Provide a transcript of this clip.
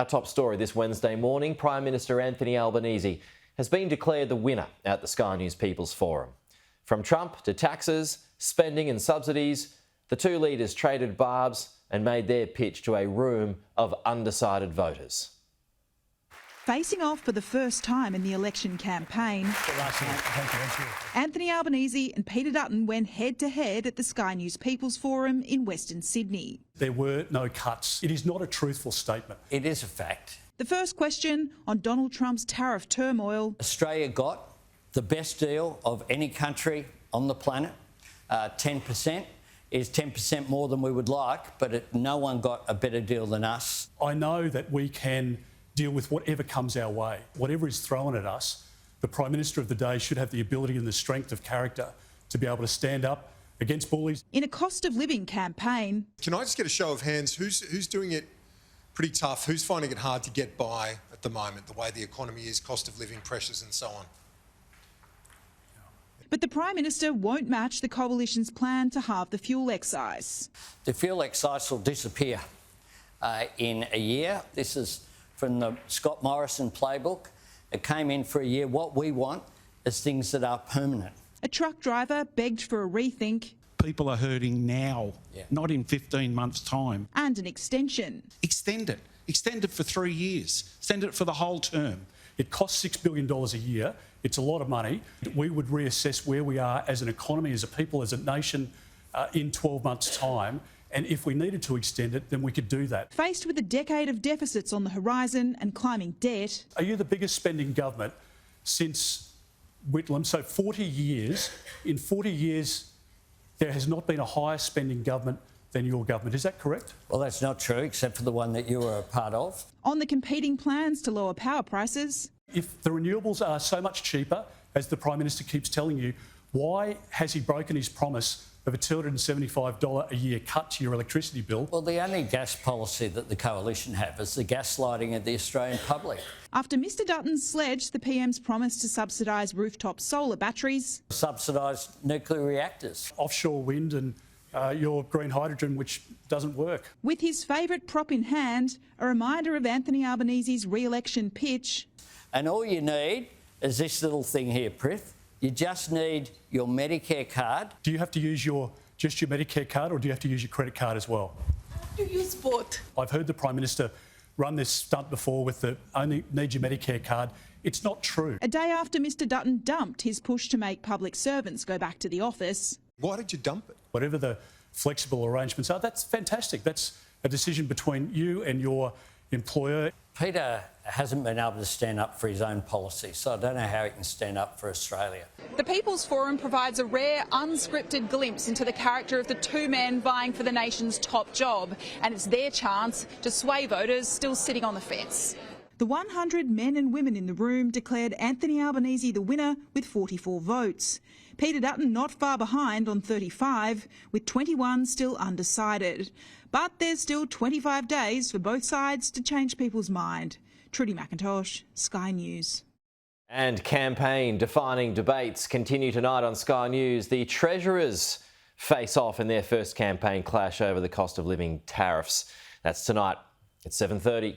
Our top story this Wednesday morning, Prime Minister Anthony Albanese has been declared the winner at the Sky News People's Forum. From Trump to taxes, spending and subsidies, the two leaders traded barbs and made their pitch to a room of undecided voters. Facing off for the first time in the election campaign, Anthony Albanese and Peter Dutton went head-to-head at the Sky News People's Forum in Western Sydney. There were no cuts. It is not a truthful statement. It is a fact. The first question on Donald Trump's tariff turmoil. Australia got the best deal of any country on the planet. 10% is 10% more than we would like, but no one got a better deal than us. I know that we can deal with whatever comes our way. Whatever is thrown at us, the Prime Minister of the day should have the ability and the strength of character to be able to stand up against bullies. In a cost of living campaign. Can I just get a show of hands? Who's doing it pretty tough? Who's finding it hard to get by at the moment, the way the economy is, cost of living pressures and so on? But the Prime Minister won't match the Coalition's plan to halve the fuel excise. The fuel excise will disappear in a year. This is from the Scott Morrison playbook. It came in for a year. What we want is things that are permanent. A truck driver begged for a rethink. People are hurting now, not in 15 months' time. And an extension. Extend it. Extend it for 3 years. Extend it for the whole term. It costs $6 billion a year. It's a lot of money. We would reassess where we are as an economy, as a people, as a nation in 12 months' time. And if we needed to extend it, then we could do that. Faced with a decade of deficits on the horizon and climbing debt. Are you the biggest spending government since Whitlam? So 40 years. In 40 years, there has not been a higher spending government than your government. Is that correct? Well, that's not true, except for the one that you were a part of. On the competing plans to lower power prices. If the renewables are so much cheaper, as the Prime Minister keeps telling you, why has he broken his promise of a $275 a year cut to your electricity bill? Well, the only gas policy that the Coalition have is the gaslighting of the Australian public. After Mr Dutton sledged the PM's promise to subsidise rooftop solar batteries. Subsidised nuclear reactors. Offshore wind and your green hydrogen, which doesn't work. With his favourite prop in hand, a reminder of Anthony Albanese's re-election pitch. And all you need is this little thing here, Prith. You just need your Medicare card. Do you have to use just your Medicare card, or do you have to use your credit card as well? You use both. I've heard the Prime Minister run this stunt before with the only need your Medicare card. It's not true. A day after Mr Dutton dumped his push to make public servants go back to the office. Why did you dump it? Whatever the flexible arrangements are, that's fantastic. That's a decision between you and your employer. Peter hasn't been able to stand up for his own policy, so I don't know how he can stand up for Australia. The People's Forum provides a rare, unscripted glimpse into the character of the two men vying for the nation's top job, and it's their chance to sway voters still sitting on the fence. The 100 men and women in the room declared Anthony Albanese the winner with 44 votes. Peter Dutton not far behind on 35, with 21 still undecided. But there's still 25 days for both sides to change people's mind. Trudy McIntosh, Sky News. And campaign-defining debates continue tonight on Sky News. The Treasurers face off in their first campaign clash over the cost of living tariffs. That's tonight at 7:30.